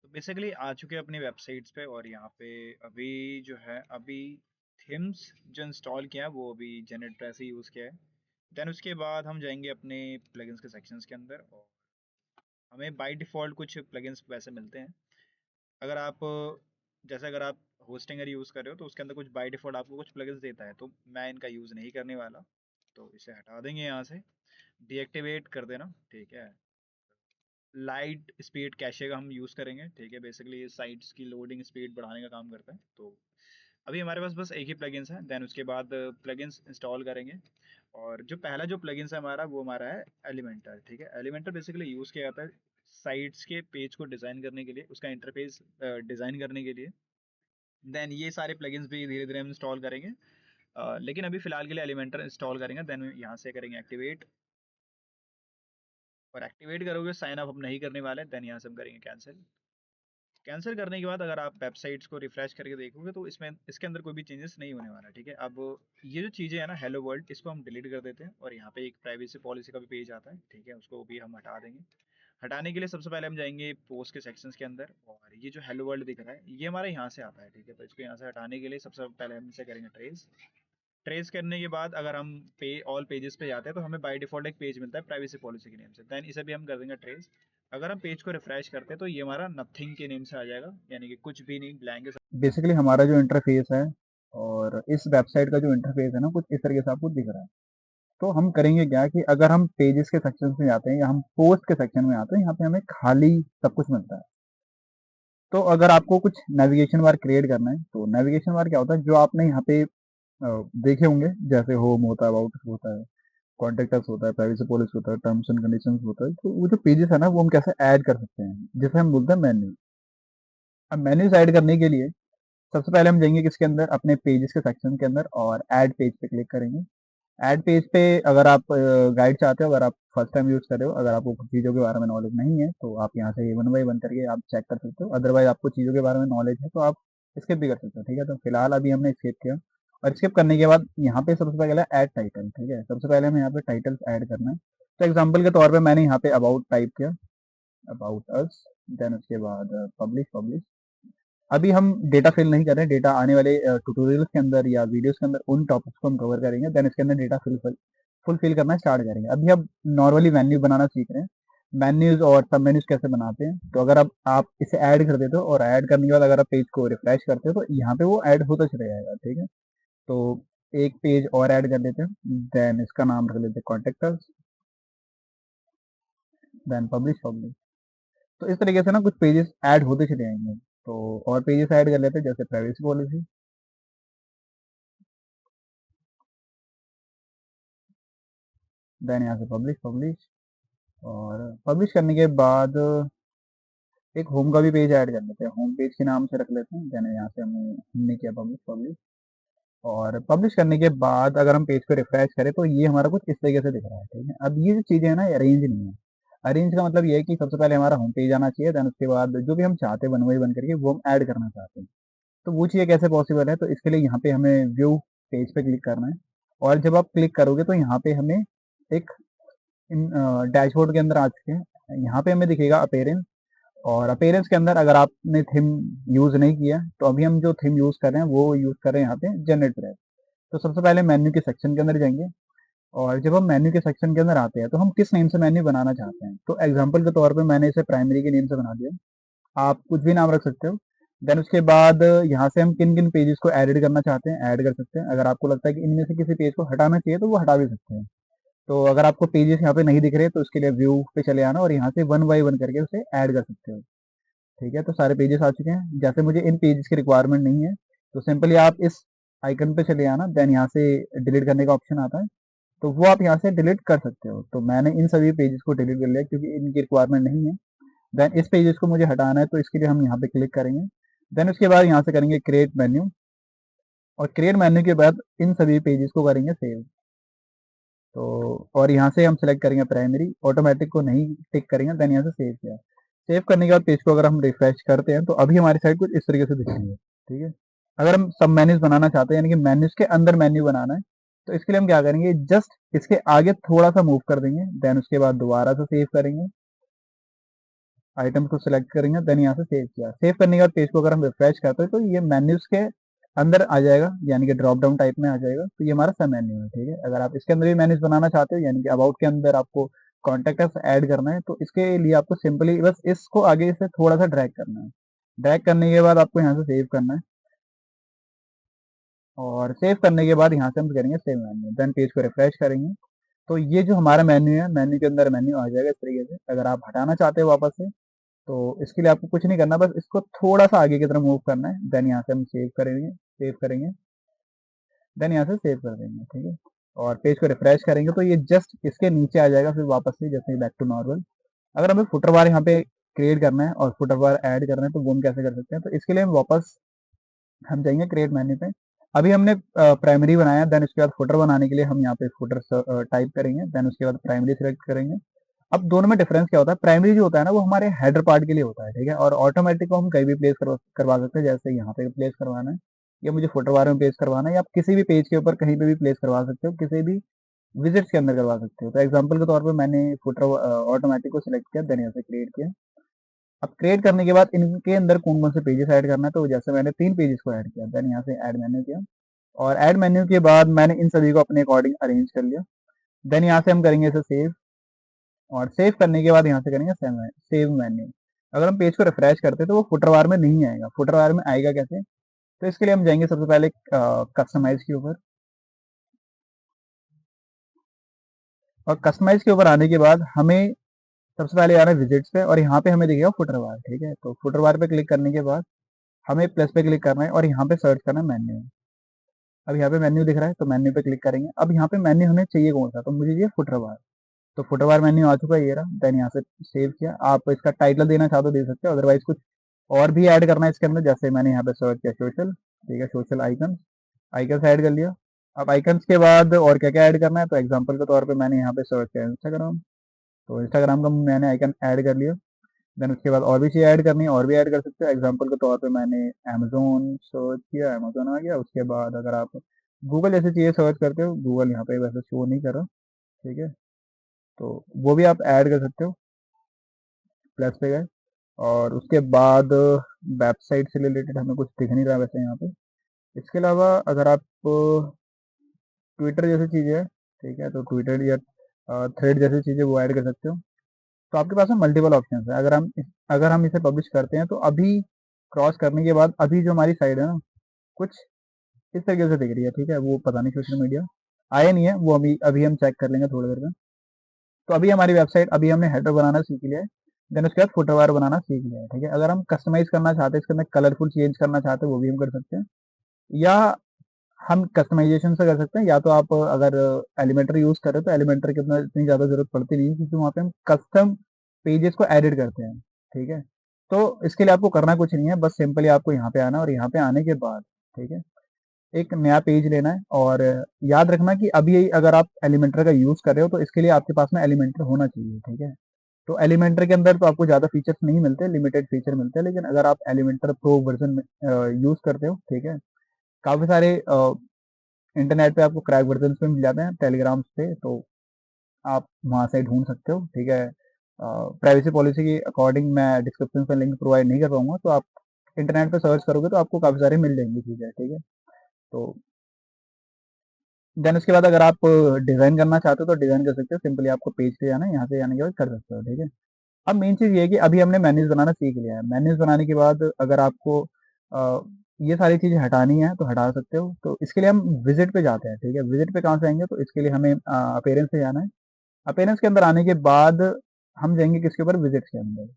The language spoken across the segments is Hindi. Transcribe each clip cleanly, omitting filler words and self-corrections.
तो बेसिकली आ चुके हैं अपनी वेबसाइट्स पे, और यहाँ पे अभी जो है अभी थीम्स जो इंस्टॉल किया है वो अभी जेनेट ऐसे यूज़ किया है। देन उसके बाद हम जाएंगे अपने प्लगइन्स के सेक्शंस के अंदर, और हमें बाय डिफ़ॉल्ट कुछ प्लगइन्स वैसे मिलते हैं। अगर आप जैसे अगर आप होस्टिंगर यूज़ कर रहे हो तो उसके अंदर कुछ बाय डिफ़ॉल्ट आपको कुछ प्लगइन्स देता है, तो मैं इनका यूज़ नहीं करने वाला। तो इसे हटा देंगे यहाँ से, डीएक्टिवेट कर देना, ठीक है। लाइट स्पीड कैशे का हम यूज़ करेंगे, ठीक है। बेसिकली ये साइट्स की लोडिंग स्पीड बढ़ाने का काम करता है। तो अभी हमारे पास बस एक ही प्लगइन्स है। देन उसके बाद प्लगइन्स इंस्टॉल करेंगे, और जो पहला जो प्लगइन्स है हमारा वो हमारा है एलिमेंटर, ठीक है। एलिमेंटर बेसिकली यूज़ किया जाता है साइट्स के पेज को डिज़ाइन करने के लिए, उसका इंटरफेस डिज़ाइन करने के लिए। देन ये सारे प्लगइन्स भी धीरे धीरे हम इंस्टॉल करेंगे, लेकिन अभी फिलहाल के लिए एलिमेंटर इंस्टॉल करेंगे। देन यहाँ से करेंगे एक्टिवेट, और एक्टिवेट करोगे साइन अप हम नहीं करने वाले। देन यहाँ से हम करेंगे कैंसिल। कैंसिल करने के बाद अगर आप वेबसाइट्स को रिफ्रेश करके देखोगे तो इसमें इसके अंदर कोई भी चेंजेस नहीं होने वाला, ठीक है। अब ये जो चीज़ें हैं ना हेलो वर्ल्ड, इसको हम डिलीट कर देते हैं, और यहाँ पे एक प्राइवेसी पॉलिसी का भी पेज आता है, ठीक है, उसको भी हम हटा देंगे। हटाने के लिए सबसे पहले हम जाएंगे पोस्ट के सेक्शंस के अंदर, और ये जो हेलो वर्ल्ड दिख रहा है ये हमारे यहाँ से आता है, ठीक है। तो इसको यहाँ से हटाने के लिए सबसे पहले हम इसे करेंगे ट्रेस। ट्रेस करने के बाद अगर हम पे ऑल पेजेस पे जाते हैं तो हमें बाय डिफॉल्ट एक पेज मिलता है प्राइवेसी पॉलिसी के नेम से। देन इसे भी हम कर देंगे ट्रेस। अगर हम पेज को रिफ्रेश करते हैं तो ये हमारा नथिंग के नेम से आ जाएगा, यानी कि कुछ भी नहीं, ब्लैंक है। बेसिकली हमारा जो इंटरफेस है और इस वेबसाइट का जो इंटरफेस है ना कुछ इस तरीके से आपको दिख रहा है। तो हम करेंगे क्या कि अगर हम पेजेस के सेक्शन में जाते हैं या हम पोस्ट के सेक्शन में आते हैं, यहाँ पे हमें खाली सब कुछ मिलता है। तो अगर आपको कुछ नेविगेशन बार क्रिएट करना है तो नेविगेशन बार क्या होता है, जो आपने यहाँ पे देखे होंगे, जैसे होम होता है, अबाउट होता है, कॉन्टेक्ट अस होता है, प्राइवेसी पॉलिसी होता है, टर्म्स एंड कंडीशंस होता है। तो वो जो पेजेस है ना वो हम कैसे ऐड कर सकते हैं, जिसे हम बोलते हैं मेन्यू। अब मेन्यूज ऐड करने के लिए सबसे पहले हम जाएंगे किसके अंदर, अपने पेजेस के सेक्शन के अंदर, और ऐड पेज पे क्लिक करेंगे। ऐड पेज पे अगर आप गाइड चाहते हो, अगर आप फर्स्ट टाइम यूज कर रहे हो, अगर आपको कुछ चीज़ों के बारे में नॉलेज नहीं है तो आप यहाँ से वन बाई वन करके आप चेक कर सकते हो। अदरवाइज आपको चीज़ों के बारे में नॉलेज है तो आप स्किप भी कर सकते हो, ठीक है। तो फिलहाल अभी हमने स्किप किया, और स्किप करने के बाद यहाँ पे सबसे पहले ऐड टाइटल, ठीक है। सबसे पहले हमें यहाँ पे टाइटल्स ऐड करना है। तो एग्जाम्पल के तौर पर मैंने यहाँ पे अबाउट टाइप किया, अबाउट अस। देन उसके बाद पब्लिश पब्लिश। अभी हम डेटा फिल नहीं कर रहे हैं, डेटा आने वाले ट्यूटोरियल्स के अंदर या वीडियोस के अंदर उन टॉपिक्स को हम कवर करेंगे। देन इसके अंदर डेटा फुल फिल करना स्टार्ट करेंगे। अभी हम नॉर्मली मेन्यू बनाना सीख रहे हैं, मेन्यूज और सब मेन्यूज कैसे बनाते हैं। तो अगर अब आप इसे ऐड कर देते हो, और ऐड करने के बाद अगर आप पेज को रिफ्रेश करते हो तो यहाँ पे वो ऐड होता चला जाएगा, ठीक है। तो एक पेज और ऐड कर लेते हैं। देन इसका नाम रख लेते हैं कॉन्टेक्टर्स। Then publish publish. तो इस तरीके से ना कुछ पेजेस ऐड होते चले जाएंगे। तो और पेजेस ऐड कर लेते हैं, जैसे प्राइवेसी पॉलिसी। देन यहाँ से पब्लिश पब्लिश, और पब्लिश करने के बाद एक होम का भी पेज ऐड कर लेते हैं, होम पेज के नाम से रख लेते हैं। देन यहाँ से हमने किया पब्लिश पब्लिश, और पब्लिश करने के बाद अगर हम पेज को रिफ्रेश करें तो ये हमारा कुछ इस तरीके से दिख रहा है, ठीक है। अब ये जो चीज़ें हैं ना, अरेंज नहीं है। अरेंज का मतलब ये है कि सबसे पहले हमारा होम पेज आना चाहिए, देन उसके बाद जो भी हम चाहते हैं वन बाई वन करके वो हम ऐड करना चाहते हैं। तो वो चीज़ें कैसे पॉसिबल है, तो इसके लिए यहाँ पे हमें व्यू पेज पे क्लिक करना है। और जब आप क्लिक करोगे तो यहाँ पे हमें एक डैशबोर्ड के अंदर आ चुके हैं। यहाँ पे हमें दिखेगा अपेरेंस, और अपेरेंस के अंदर अगर आपने थीम यूज नहीं किया तो अभी हम जो थीम यूज कर रहे हैं वो यूज कर रहे हैं यहाँ पे जनरेट ब्राइट। तो सबसे पहले मेन्यू के सेक्शन के अंदर जाएंगे, और जब हम मेन्यू के सेक्शन के अंदर आते हैं तो हम किस नेम से मेन्यू बनाना चाहते हैं। तो एग्जांपल के तौर पे मैंने इसे प्राइमरी के नेम से बना दिया, आप कुछ भी नाम रख सकते हो। देन उसके बाद यहाँ से हम किन किन पेजेस को एडिट करना चाहते हैं ऐड कर सकते हैं। अगर आपको लगता है कि इनमें से किसी पेज को हटाना चाहिए तो वो हटा भी सकते हैं। तो अगर आपको पेजेस यहाँ पे नहीं दिख रहे तो उसके लिए व्यू पे चले आना, और यहाँ से वन बाई वन करके उसे ऐड कर सकते हो, ठीक है। तो सारे पेजेस आ चुके हैं। जैसे मुझे इन पेजेस की रिक्वायरमेंट नहीं है तो सिंपली आप इस आइकन पे चले आना, देन यहाँ से डिलीट करने का ऑप्शन आता है, तो वो आप यहाँ से डिलीट कर सकते हो। तो मैंने इन सभी पेजेस को डिलीट कर लिया क्योंकि इनकी रिक्वायरमेंट नहीं है। देन इस पेजेस को मुझे हटाना है तो इसके लिए हम यहाँ पे क्लिक करेंगे। देन उसके बाद यहाँ से करेंगे क्रिएट मेन्यू, और क्रिएट मेन्यू के बाद इन सभी पेजेस को करेंगे सेव। तो और यहाँ से हम सेलेक्ट करेंगे प्राइमरी, ऑटोमेटिक को नहीं टिक करेंगे। देन यहाँ से सेव किया। सेव करने के बाद पेज को अगर हम रिफ्रेश करते हैं तो अभी हमारी साइड कुछ इस तरीके से दिखेंगे, ठीक है। अगर हम सब मेन्यूज बनाना चाहते हैं, यानी कि मेन्यूज के अंदर मेन्यू बनाना है, तो इसके लिए हम क्या करेंगे, जस्ट इसके आगे थोड़ा सा मूव कर देंगे। देन उसके बाद दोबारा से सेव करेंगे। आइटम्स को सिलेक्ट करेंगे, देन यहाँ से सेव किया। सेव करने के बाद पेज को अगर हम रिफ्रेश करते हैं तो ये मेन्यूज के अंदर आ जाएगा, यानी कि ड्रॉप डाउन टाइप में आ जाएगा। तो ये हमारा सब मेन्यू है, ठीक है। अगर आप इसके अंदर भी मेन्यूज बनाना चाहते हो, यानी कि अबाउट के अंदर आपको कॉन्टेक्ट अस ऐड करना है, तो इसके लिए आपको सिंपली बस इसको आगे से थोड़ा सा ड्रैग करना है। ड्रैग करने के बाद आपको यहाँ से सेव करना है, और सेव करने के बाद यहाँ से हम करेंगे सेव मेन्यू, देन पेज को रिफ्रेश करेंगे। तो ये जो हमारा मेन्यू है, मेन्यू के अंदर मेन्यू आ जाएगा इस तरीके से। अगर आप हटाना चाहते हो वापस से, तो इसके लिए आपको कुछ नहीं करना, बस इसको थोड़ा सा आगे की तरफ मूव करना है, देन यहाँ से हम सेव करेंगे, देन यहाँ से सेव कर देंगे, ठीक है। और पेज को रिफ्रेश करेंगे तो ये जस्ट इसके नीचे आ जाएगा, फिर वापस से जैसे बैक टू नॉर्मल। अगर हमें फुटर बार यहाँ पे क्रिएट करना है और फुटर बार ऐड करना है, तो वो हम कैसे कर सकते हैं? तो इसके लिए हम जाएंगे क्रिएट मेन्यू पे। अभी हमने प्राइमरी बनाया, देन उसके बाद फुटर बनाने के लिए हम यहाँ पे फुटर टाइप करेंगे, देन उसके बाद प्राइमरी सेलेक्ट करेंगे। अब दोनों में डिफरेंस क्या होता है? प्राइमरी जो होता है ना, वो हमारे हेडर पार्ट के लिए होता है, ठीक है। और ऑटोमेटिक को हम कहीं भी प्लेस करवा सकते हैं, जैसे यहाँ पे प्लेस करवाना है, या मुझे फुटर बार में प्लेस करवाना है, या आप किसी भी पेज के ऊपर कहीं पे भी प्लेस करवा सकते हो, किसी भी विजिट्स के अंदर करवा सकते हो। तो एग्जाम्पल के तौर पर मैंने फुटर ऑटोमेटिक को सिलेक्ट किया, देन यहाँ से क्रिएट किया। अब क्रिएट करने के बाद इनके अंदर कौन कौन से पेजेस ऐड करना है, तो जैसे मैंने 3 पेजेस को ऐड किया, देन यहाँ से ऐड मेन्यू किया। और ऐड मेन्यू के बाद मैंने इन सभी को अपने अकॉर्डिंग अरेंज कर लिया। देन यहाँ से हम करेंगे इसे सेव, और सेव करने के बाद यहाँ से करेंगे सेव मेन्यू। अगर हम पेज को रिफ्रेश करते हैं तो वो फुटरवार में नहीं आएगा। फुटरवार में आएगा कैसे? तो इसके लिए हम जाएंगे सबसे पहले कस्टमाइज के ऊपर, और कस्टमाइज के ऊपर आने के बाद हमें सबसे पहले आना है विजिट्स पे, और यहाँ पे हमें दिखेगा फुटरवार, ठीक है। तो फुटरवार पे क्लिक करने के बाद हमें प्लस पे क्लिक करना है, और यहाँ पे सर्च करना है मेन्यू। अब यहाँ पे मेन्यू दिख रहा है, तो मेन्यू पे क्लिक करेंगे। अब यहाँ पे मेन्यू हमें चाहिए कौन सा? तो मुझे चाहिए फुटरवार। तो फुटरवार मेन्यू आ चुका है, ये रहा। देन यहाँ से सेव किया। आप इसका टाइटल देना चाहो तो दे सकते हो, अदरवाइज कुछ और भी ऐड करना है इसके अंदर, जैसे मैंने यहाँ पे सर्च किया सोशल, ठीक है, सोशल आइकन, आइकन्स ऐड कर लिया। अब आइकन्स के बाद और क्या क्या ऐड करना है, तो एग्जांपल के तौर पे मैंने यहाँ पे सर्च किया इंस्टाग्राम, तो इंस्टाग्राम का मैंने आइकन ऐड कर लिया। देन उसके बाद और भी चीज़ ऐड करनी है, और भी ऐड कर सकते हो। एग्जांपल के तौर पे मैंने अमेजोन सर्च किया, अमेजोन आ गया। उसके बाद अगर आप गूगल जैसी चीज़ें सर्च करते हो, गूगल यहाँ पे वैसे शो नहीं कर रहा, ठीक है, तो वो भी आप ऐड कर सकते हो। प्लस पे गए, और उसके बाद वेबसाइट से रिलेटेड हमें कुछ दिख नहीं रहा वैसे यहाँ पे। इसके अलावा अगर आप ट्विटर जैसी चीज़ें है, ठीक है, तो ट्विटर या थ्रेड जैसी चीज़ें वो ऐड कर सकते हो। तो आपके पास में मल्टीपल ऑप्शन है। अगर हम इसे पब्लिश करते हैं, तो अभी क्रॉस करने के बाद अभी जो हमारी साइड है ना, कुछ इस तरीके से दिख रही है, ठीक है। वो पता नहीं सोशल मीडिया आया नहीं है, वो अभी अभी हम चेक कर लेंगे थोड़ी देर में। तो अभी हमारी वेबसाइट, अभी हमने हेडर बनाना सीख लिया है, देन उसके बाद फुटरवार बनाना सीख लिया है, ठीक है। अगर हम कस्टमाइज करना चाहते हैं, इसके अंदर कलरफुल चेंज करना चाहते हैं, वो भी हम कर सकते हैं। या हम कस्टमाइजेशन से कर सकते हैं, या तो आप अगर एलिमेंटर यूज कर रहे हो, तो एलिमेंटर की इतनी ज़्यादा जरूरत पड़ती नहीं है, क्योंकि वहाँ पे हम कस्टम पेजेस को एडिट करते हैं, ठीक है। तो इसके लिए आपको करना कुछ नहीं है, बस सिंपली आपको यहाँ पे आना, और यहाँ पे आने के बाद, ठीक है, एक नया पेज लेना है। और याद रखना कि अभी अगर आप एलिमेंटर का यूज कर रहे हो, तो इसके लिए आपके पास में एलिमेंटर होना चाहिए, ठीक है। तो एलिमेंटर के अंदर तो आपको ज़्यादा फीचर्स नहीं मिलते, लिमिटेड फीचर मिलते हैं। लेकिन अगर आप एलिमेंटर प्रो वर्जन में यूज करते हो, ठीक है, काफ़ी सारे इंटरनेट पे आपको क्रैक वर्जन पे मिल जाते हैं टेलीग्राम पे, तो आप वहाँ से ढूंढ सकते हो, ठीक है। प्राइवेसी पॉलिसी के अकॉर्डिंग मैं डिस्क्रिप्शन में लिंक प्रोवाइड नहीं कर पाऊंगा, तो आप इंटरनेट पे सर्च करोगे तो आपको काफ़ी सारे मिल जाएंगी चीज़ें, ठीक है। तो देन उसके बाद अगर आप डिज़ाइन करना चाहते हो, तो डिज़ाइन कर सकते हो। सिंपली आपको पेज पे जाना है, यहाँ से जाने के बाद कर सकते हो, ठीक है। अब मेन चीज़ ये है कि अभी हमने मेन्यूज़ बनाना सीख लिया है। मेन्यूज़ बनाने के बाद अगर आपको अ, ये सारी चीज़ें हटानी है, तो हटा सकते हो। तो इसके लिए हम विजिट पे जाते हैं, ठीक है। विजिट पे कहाँ से आएंगे? तो इसके लिए हमें अपीयरेंस पे जाना है। अपीयरेंस के अंदर आने के बाद हम जाएंगे किसके ऊपर? विजिट्स के अंदर।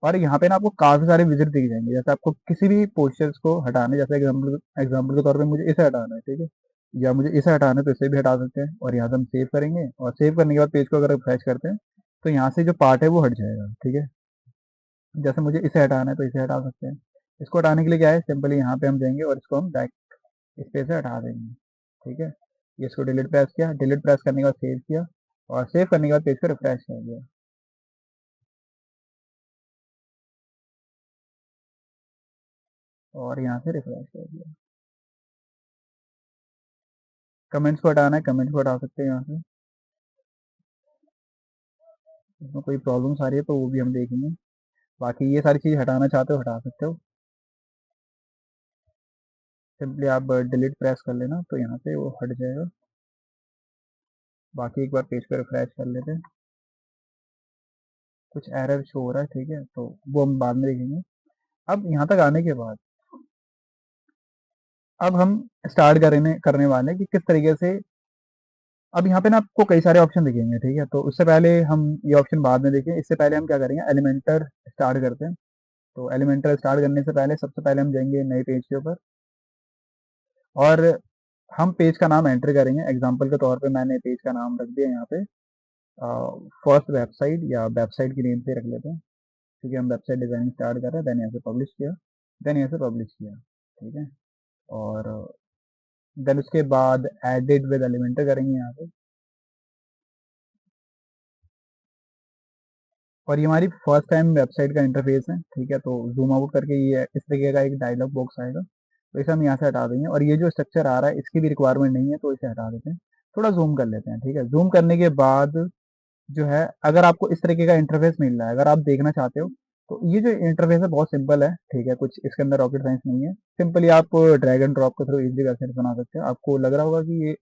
और यहाँ पे ना आपको काफ़ी सारे विजिट दिख जाएंगे। जैसे आपको किसी भी पोस्टर्स को हटाना है, जैसे एग्जाम्पल के तौर पे मुझे इसे हटाना है, ठीक है, या मुझे इसे हटाना है, तो इसे भी हटा सकते हैं। और यहाँ से हम सेव करेंगे, और सेव करने के बाद पेज को अगर रिफ्रेश करते हैं, तो यहाँ से जो पार्ट है वो हट जाएगा, ठीक है। जैसे मुझे इसे हटाना है, तो इसे हटा सकते हैं। इसको हटाने के लिए क्या है? सिंपली यहाँ पे हम जाएंगे और इसको हम बैक इस पे से हटा देंगे, ठीक है। ये इसको डिलीट प्रेस किया, डिलीट प्रेस करने के बाद सेव किया, और सेव करने के बाद पेज को रिफ्रेश कर दिया, और यहाँ से रिफ्रेश कर दिया। कमेंट्स को हटाना है, कमेंट्स को हटा सकते हैं यहाँ से। इसमें कोई प्रॉब्लम्स आ रही है तो वो भी हम देखेंगे। बाकी ये सारी चीज़ हटाना चाहते हो हटा सकते हो। सिंपली आप डिलीट प्रेस कर लेना तो यहाँ से वो हट जाएगा। बाकी एक बार पेज पे रिफ्रेश कर लेते हैं। कुछ एरर शो हो रहा है, ठीक है, तो वो हम बाद में देखेंगे। अब यहाँ तक आने के बाद अब हम स्टार्ट करने वाले हैं कि किस तरीके से। अब यहाँ पे ना आपको कई सारे ऑप्शन दिखेंगे, ठीक है, तो उससे पहले हम ये ऑप्शन बाद में देखें, इससे पहले हम क्या करेंगे, एलिमेंटर स्टार्ट करते हैं। तो एलिमेंटर स्टार्ट करने से पहले सबसे पहले हम जाएंगे नए पेज के ऊपर और हम पेज का नाम एंटर करेंगे। एग्जाम्पल के तौर पे मैंने पेज का नाम रख दिया यहाँ पे फर्स्ट वेबसाइट, या वेबसाइट की नेम से रख लेते हैं, क्योंकि हम वेबसाइट डिजाइनिंग स्टार्ट कर रहे हैं। देन यहाँ से पब्लिश किया, देन यहाँ से पब्लिश किया, ठीक है। और देन उसके बाद एडिट विद एलिमेंटर करेंगे यहाँ पे। और ये हमारी फर्स्ट टाइम वेबसाइट का इंटरफेस है, ठीक है। तो जूम आउट करके ये इस तरीके का एक डायलॉग बॉक्स आएगा, तो इसे हम यहाँ से हटा देंगे। और ये जो स्ट्रक्चर आ रहा है इसकी भी रिक्वायरमेंट नहीं है, तो इसे हटा देते हैं। थोड़ा जूम कर लेते हैं, ठीक है। जूम करने के बाद जो है, अगर आपको इस तरीके का इंटरफेस मिल रहा है, अगर आप देखना चाहते हो, तो ये जो इंटरफेस है बहुत सिंपल है, ठीक है। कुछ इसके अंदर रॉकेट साइंस नहीं है। सिंपली आप ड्रैग एंड ड्रॉप के थ्रू इजीली वेबसाइट बना सकते हो। आपको लग रहा होगा कि ये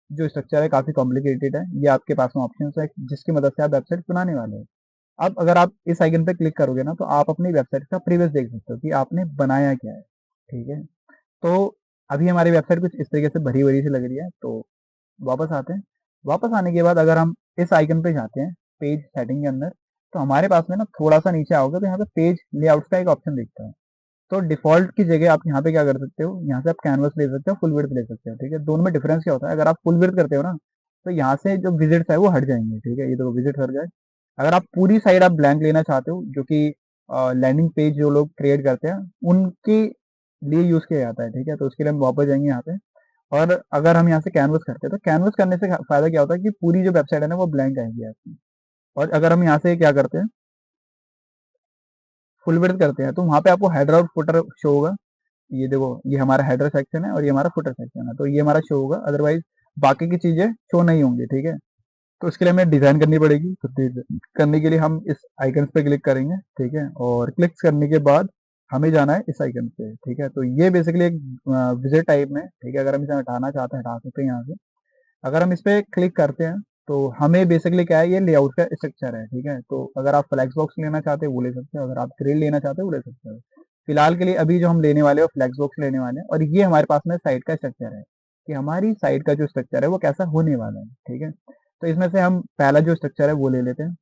जो स्ट्रक्चर है काफी कॉम्प्लिकेटेड है, ये आपके पास में ऑप्शन है जिसकी मदद से आप वेबसाइट बनाने वाले हो। अब अगर आप इस आइकन पे क्लिक करोगे ना, तो आप अपनी वेबसाइट का प्रीवियस देख सकते हो कि आपने बनाया क्या है, ठीक है। तो अभी हमारी वेबसाइट कुछ इस तरीके से भरी भरी सी लग रही है। तो वापस आते हैं। वापस आने के बाद अगर हम इस आइकन पे जाते हैं पेज सेटिंग के अंदर, तो हमारे पास में ना थोड़ा सा नीचे आओगे तो यहाँ पे पेज लेआउट का एक ऑप्शन दिखता है। तो डिफॉल्ट की जगह आप यहाँ पे क्या कर सकते हो, यहाँ से आप कैनवस ले सकते हो, फुल विड्थ ले सकते हो, ठीक है। दोनों में डिफरेंस क्या होता है, अगर आप फुल विड्थ करते हो ना, तो यहाँ से जो विजिट्स है वो हट जाएंगे, ठीक है। ये तो विजिट हट गए। अगर आप पूरी साइड आप ब्लैंक लेना चाहते हो, जो कि लैंडिंग पेज जो लोग क्रिएट करते हैं उनके लिए यूज किया जाता है, ठीक है। तो उसके लिए हम वापस जाएंगे यहाँ पे। और अगर हम यहाँ से कैनवस करते हैं, तो कैनवस करने से फायदा क्या होता है कि पूरी जो वेबसाइट है ना वो ब्लैंक आएगी आपकी। और अगर हम यहाँ से क्या करते हैं, फुल विड्थ करते हैं, तो वहाँ पे आपको हेडर और फुटर शो होगा। ये देखो, ये हमारा हेडर सेक्शन है और ये हमारा फुटर सेक्शन है, तो ये हमारा शो होगा। अदरवाइज बाकी की चीजें शो नहीं होंगी, ठीक है। तो इसके लिए हमें डिजाइन करनी पड़ेगी। तो डिजाइन करने के लिए हम इस आइकन पे क्लिक करेंगे, ठीक है। और क्लिक करने के बाद हमें जाना है इस आइकन पे, ठीक है। तो ये बेसिकली एक विजिट टाइप में, ठीक है। अगर हम इसे हटाना चाहते हैं हटा सकते हैं यहाँ से। अगर हम इस पे क्लिक करते हैं, तो हमें बेसिकली क्या है, ये लेआउट का स्ट्रक्चर है, ठीक है। तो अगर आप फ्लैक्स बॉक्स लेना चाहते हो वो ले सकते हो, अगर आप ग्रिड लेना चाहते हो वो ले सकते हो। फिलहाल के लिए अभी जो हम लेने वाले हैं फ्लैक्स बॉक्स लेने वाले हैं। और ये हमारे पास में साइट का स्ट्रक्चर है कि हमारी साइट का जो स्ट्रक्चर है वो कैसा होने वाला है, ठीक है। तो इसमें से हम पहला जो स्ट्रक्चर है वो ले लेते हैं।